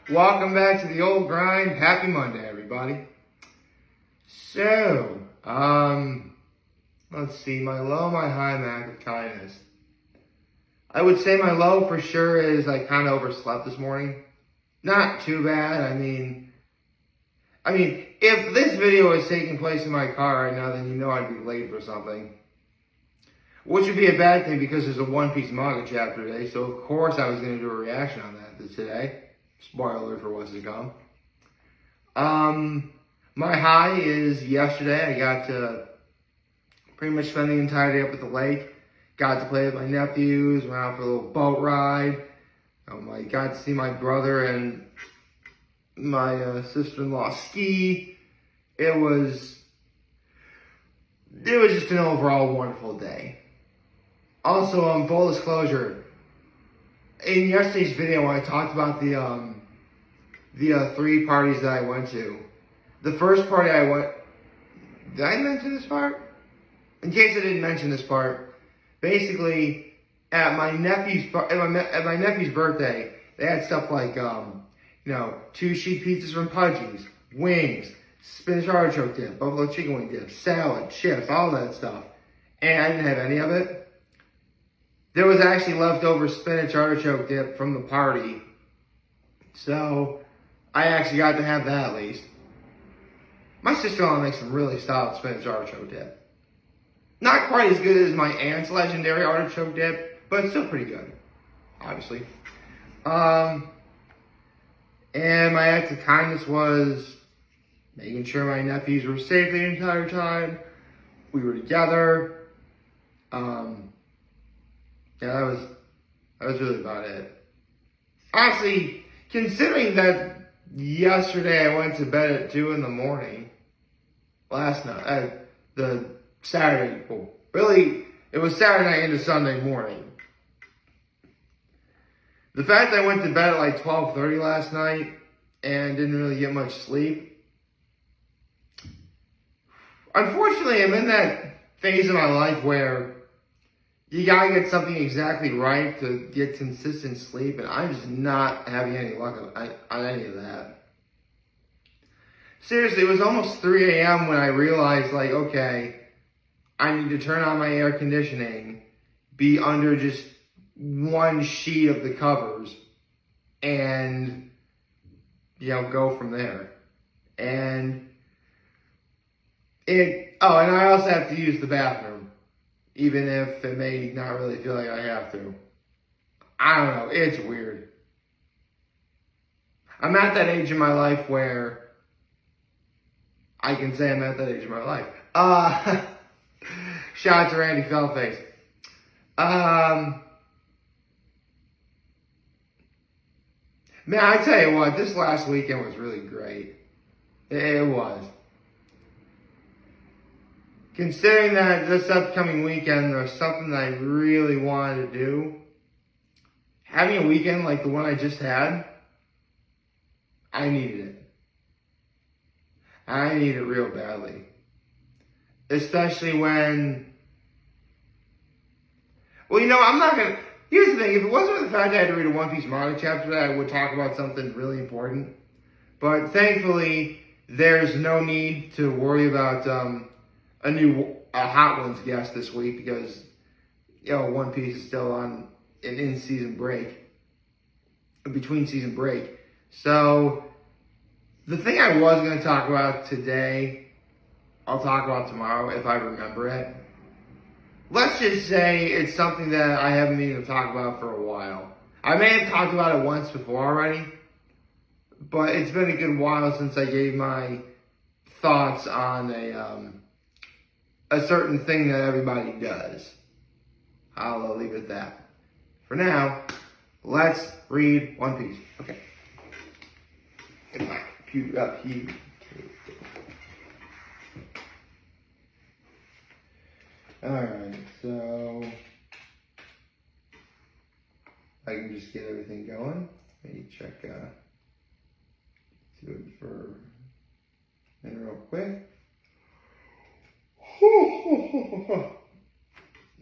Welcome back to the old grind. Happy Monday, everybody. So, let's see, my low, my high, my act of kindness. I would say my low for sure is I kind of overslept this morning. Not too bad. I mean, if this video was taking place in my car right now, then you know I'd be late for something. Which would be a bad thing because there's a One Piece Manga Chapter today, so of course I was going to do a reaction on that today. Spoiler alert for what's to come. My high is yesterday I got to pretty much spend the entire day up at the lake. Got to play with my nephews, went out for a little boat ride. I got to see my brother and my sister-in-law ski. It was just an overall wonderful day. Also, full disclosure, in yesterday's video when I talked about the 3 parties that I went to, the first party I went, did I mention this part? In case I didn't mention this part, basically at my nephew's birthday, they had stuff like 2 sheet pizzas from Pudgy's, wings, spinach artichoke dip, buffalo chicken wing dip, salad, chips, all that stuff, and I didn't have any of it. There was actually leftover spinach artichoke dip from the party, so I actually got to have that at least. My sister-in-law makes some really solid spinach artichoke dip. Not quite as good as my aunt's legendary artichoke dip, but it's still pretty good, obviously. And my act of kindness was making sure my nephews were safe the entire time. We were together. Yeah, that was really about it. Honestly, considering that yesterday I went to bed at 2 in the morning, last night, the Saturday, well, really, it was Saturday night into Sunday morning. The fact that I went to bed at like 12:30 last night and didn't really get much sleep. Unfortunately, I'm in that phase of my life where you gotta get something exactly right to get consistent sleep, and I'm just not having any luck on any of that. Seriously, it was almost 3 a.m. when I realized, like, okay, I need to turn on my air conditioning, be under just one sheet of the covers, and, go from there. And and I also have to use the bathroom, even if it may not really feel like I have to. I don't know, it's weird. I'm at that age in my life where I can say I'm at that age in my life. Shout out to Randy Fellface. Man, I tell you what, this last weekend was really great. It was. Considering that this upcoming weekend, there's something that I really wanted to do, having a weekend like the one I just had, I needed it. I need it real badly. Especially when, I'm not going to, here's the thing, if it wasn't for the fact that I had to read a One Piece Manga Chapter, I would talk about something really important. But thankfully, there's no need to worry about a Hot Ones guest this week because, One Piece is still on an in-season break, a between-season break. So, the thing I was going to talk about today, I'll talk about tomorrow if I remember it. Let's just say it's something that I haven't been able to talk about for a while. I may have talked about it once before already, but it's been a good while since I gave my thoughts on a certain thing that everybody does. I'll leave it at that. For now, let's read One Piece. Okay. Get my computer up here. Alright, so I can just get everything going. Maybe check do it for a minute real quick.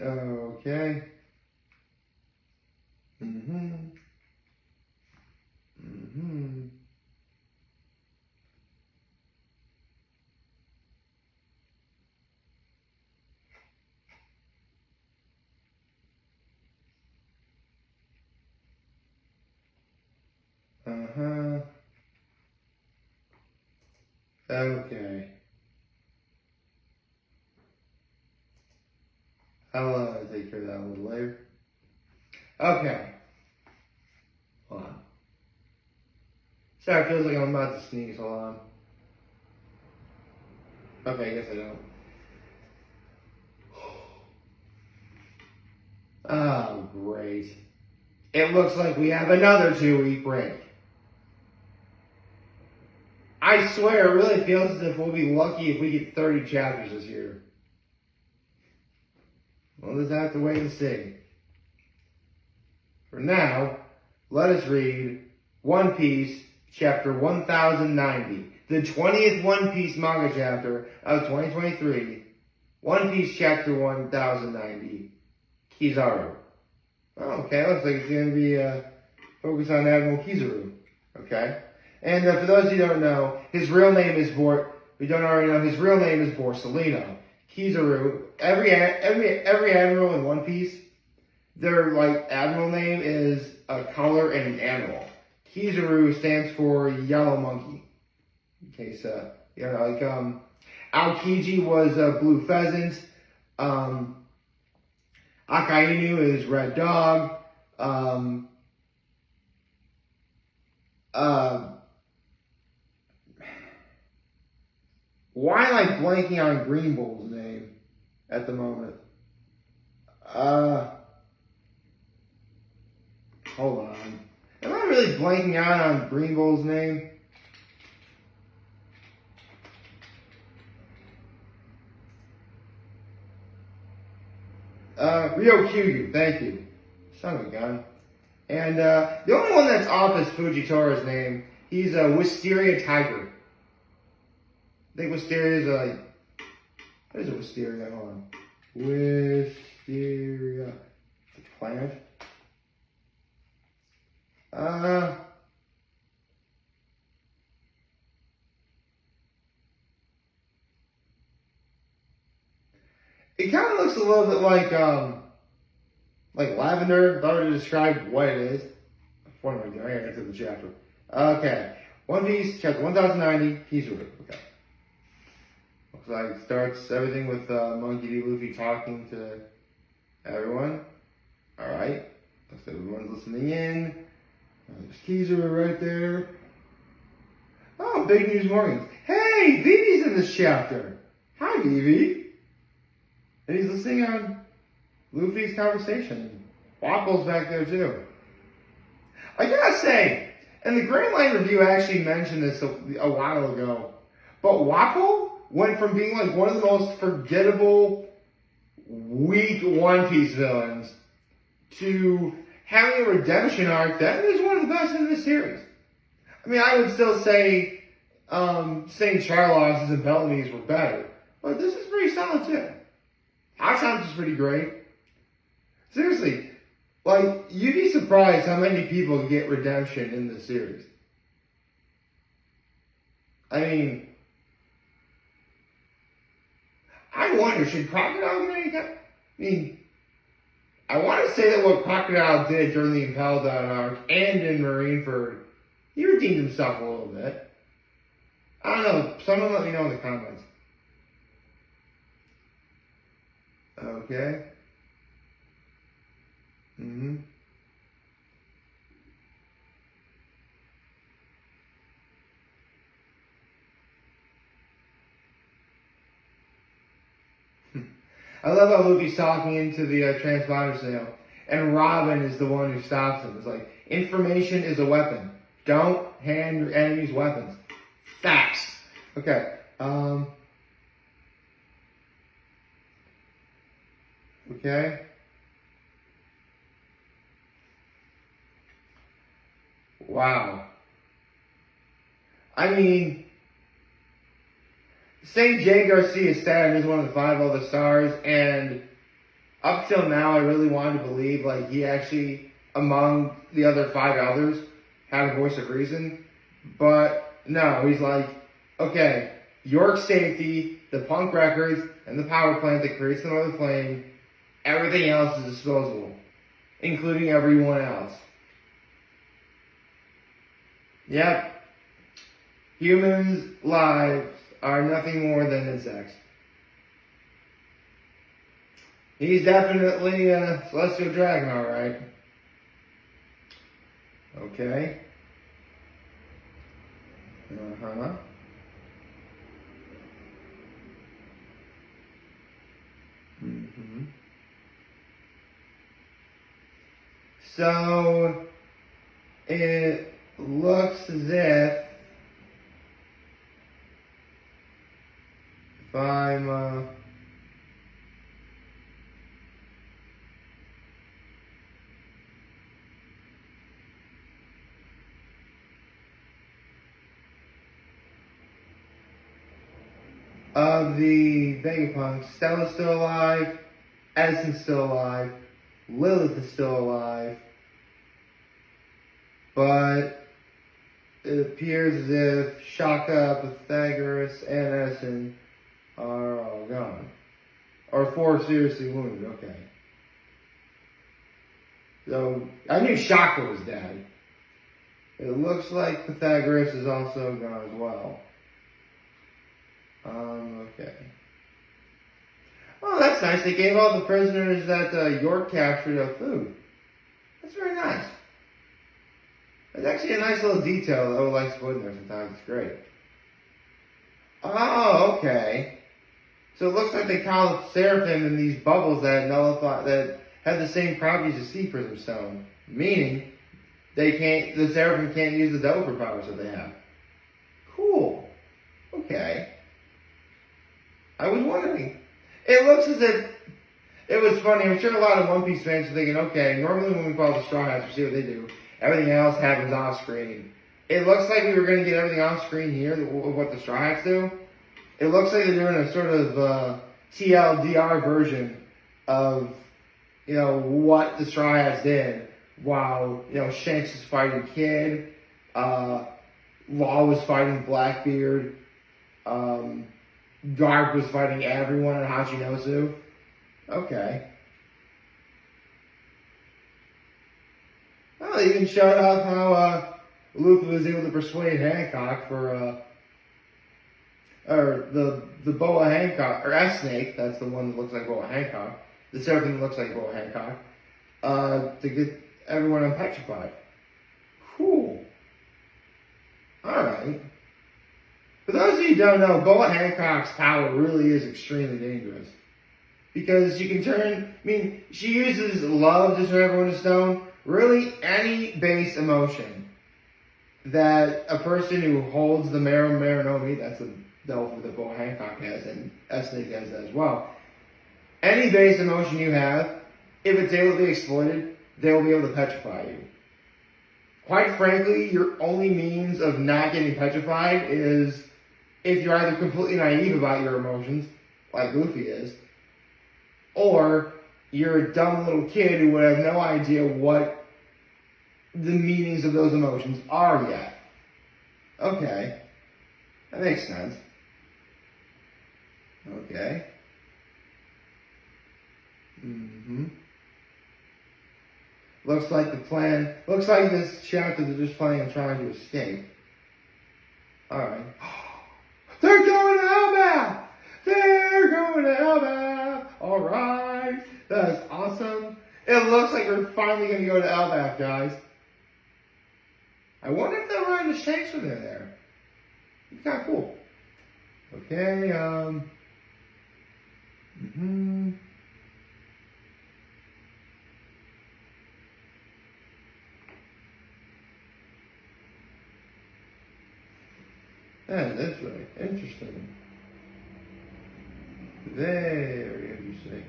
Okay. Mm-hmm. Uh-huh. Okay. I'll take care of that a little later. Okay. Hold on. Sorry, it feels like I'm about to sneeze. Hold on. Okay, I guess I don't. Oh, great. It looks like we have another 2-week break. I swear, it really feels as if we'll be lucky if we get 30 chapters this year. We'll just have to wait and see. For now, let us read One Piece Chapter 1090, the 20th One Piece Manga Chapter of 2023. One Piece Chapter 1090, Kizaru. Oh, okay, looks like it's going to be focused on Admiral Kizaru. Okay. And for those of you who don't know, his real name is his real name is Borsalino. Kizaru, every admiral in One Piece, their admiral name is a color and an animal. Kizaru stands for yellow monkey. In case Aokiji was blue pheasant. Akainu is red dog. Why am I blanking on Green Bull's name at the moment? Hold on. Am I really blanking out on Green Bull's name? Ryokyu, thank you. Son of a gun. And the only one that's off is Fujitora's name. He's a Wisteria Tiger. I think Wisteria is what is it, Wisteria? Hold on. Wisteria. The planet? It kind of looks a little bit like lavender. If I were to describe what it is. What am I doing? I gotta get to the chapter. Okay. One Piece, chapter 1090, Kizaru. Okay. Looks like it starts everything with Monkey D. Luffy talking to everyone. Alright. Looks like everyone's listening in. There's Kizaru right there. Oh, Big News Morgans. Hey, Vivi's in this chapter. Hi, Vivi. And he's listening on Luffy's conversation. Wapple's back there too. I gotta say, and the Grand Line Review actually mentioned this a while ago, but Wapple went from being one of the most forgettable, weak One Piece villains to having a redemption arc that is one of the best in this series. I mean, I would still say St. Charles's and Bellamy's were better, but this is pretty solid too. Hashim's is pretty great. Seriously, you'd be surprised how many people get redemption in this series. I mean, I wonder, should Crocodile get any kind? I mean, I want to say that what Crocodile did during the Impel Down arc and in Marineford, he redeemed himself a little bit. I don't know. Someone let me know in the comments. Okay. I love how Luffy's talking into the transponder signal, and Robin is the one who stops him. It's like, information is a weapon. Don't hand your enemies weapons. Facts. Okay. Okay. Wow. I mean, St. J. Garcia's Saturn is one of the 5 other stars, and up till now, I really wanted to believe he actually, among the other 5 elders, had a voice of reason. But no, he's like, okay, York's safety, the Punk Records, and the power plant that creates the Northern Flame, everything else is disposable, including everyone else. Yep. Humans' lives are nothing more than insects. He's definitely a celestial dragon, alright. Okay. Uh-huh. Mm-hmm. So, it looks as if I'm, of the Vegapunks, Stella's still alive, Edison's still alive, Lilith is still alive, but it appears as if Shaka, Pythagoras, and Edison are all gone. Or 4 seriously wounded, okay. So, I knew Shaka was dead. It looks like Pythagoras is also gone as well. Okay. Oh, that's nice. They gave all the prisoners that York captured food. That's very nice. It's actually a nice little detail that I like to put in there sometimes. It's great. Oh, okay. So it looks like they caught Seraphim in these bubbles that nullify, that have the same properties as Sea Prism Stone. Meaning, the Seraphim can't use the Delver powers that they have. Cool. Okay. I was wondering. It looks as if, it was funny, I'm sure a lot of One Piece fans are thinking, okay, normally when we follow the Straw Hats, we see what they do. Everything else happens off screen. It looks like we were going to get everything off screen here, of what the Straw Hats do. It looks like they're doing a sort of TLDR version of, what the Straw Hats did while, Shanks was fighting Kid, Law was fighting Blackbeard, Garp was fighting everyone in Hachinosu. Okay. Well, they even showed off how Luffy was able to persuade Hancock for, or the Boa Hancock, or S-Snake, that's the one that looks like Boa Hancock, the Seraphim that looks like Boa Hancock, to get everyone unpetrified. Cool. Alright. For those of you who don't know, Boa Hancock's power really is extremely dangerous. Because you can she uses love to turn everyone to stone. Really, any base emotion that a person who holds the Maranomi, that's the Delver that Boa Hancock has, and S-Snake has as well. Any base emotion you have, if it's able to be exploited, they will be able to petrify you. Quite frankly, your only means of not getting petrified is if you're either completely naive about your emotions, like Luffy is, or you're a dumb little kid who would have no idea what the meanings of those emotions are yet. Okay. That makes sense. Okay. Looks like this chapter they're just planning on trying to escape. Alright. They're going to Elbath! They're going to Elbath! Alright. That is awesome. It looks like we're finally going to go to Elbath, guys. I wonder if they'll run into Shanks when they're there. It's kind of cool. Okay, Yeah, that's right. Interesting. Very interesting.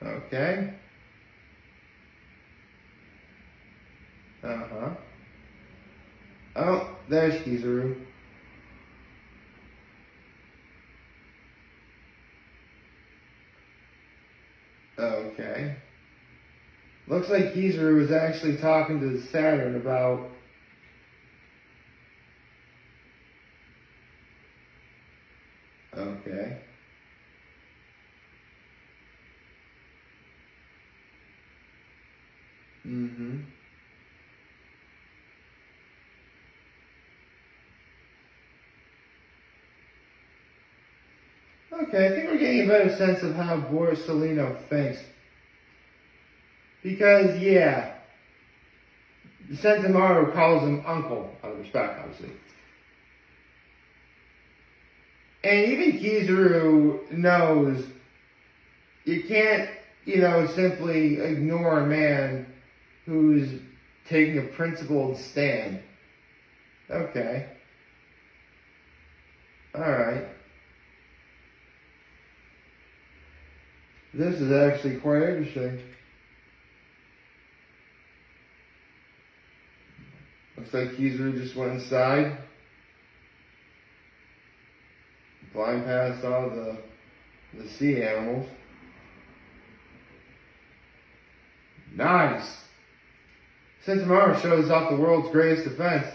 Okay. Oh, there's Kizaru. Okay. Looks like Kizaru was actually talking to Saturn about... Okay. Mm-hmm. Okay, I think we're getting a better sense of how Borsalino thinks. Because, yeah, Sentomaru calls him uncle, out of respect, obviously. And even Kizaru knows you can't, simply ignore a man who's taking a principled stand. Okay. Alright. This is actually quite interesting. Looks like Kizaru just went inside. Flying past all the sea animals. Nice! Sentomaru shows off the world's greatest defense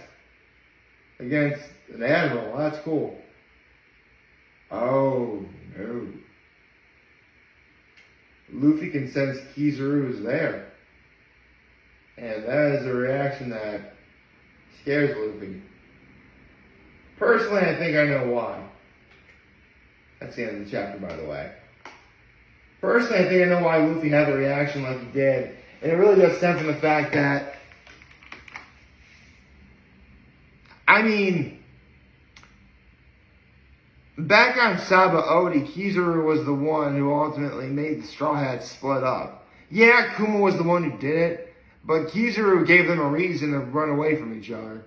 against an admiral. That's cool. Oh, no. Luffy can sense Kizaru is there. And that is a reaction that scares Luffy. Personally, I think I know why. That's the end of the chapter, by the way. Personally, I think I know why Luffy had the reaction like he did. And it really does stem from the fact that, back on Saba Odi, Kizaru was the one who ultimately made the Straw Hats split up. Yeah, Kuma was the one who did it, but Kizaru gave them a reason to run away from each other.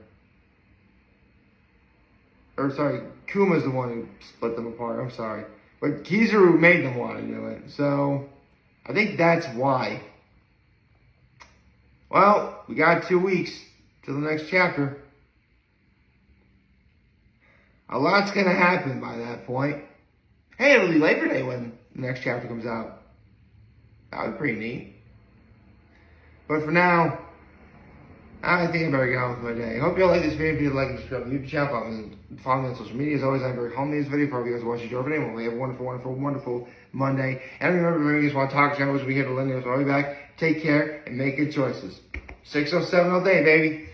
Kuma's the one who split them apart, I'm sorry. But Kizaru made them want to do it, so I think that's why. Well, we got 2 weeks till the next chapter. A lot's going to happen by that point. Hey, it'll be Labor Day when the next chapter comes out. That would be pretty neat. But for now, I think I better get on with my day. I hope you all like this video. If you like and subscribe to the YouTube channel, follow me on social media. As always, I'm very homely in this video. For you guys watching your video, we have a wonderful, wonderful, wonderful Monday. And remember, if you guys want to talk channels, we here to Linda. So I'll be back. Take care and make good choices. 607 all day, baby.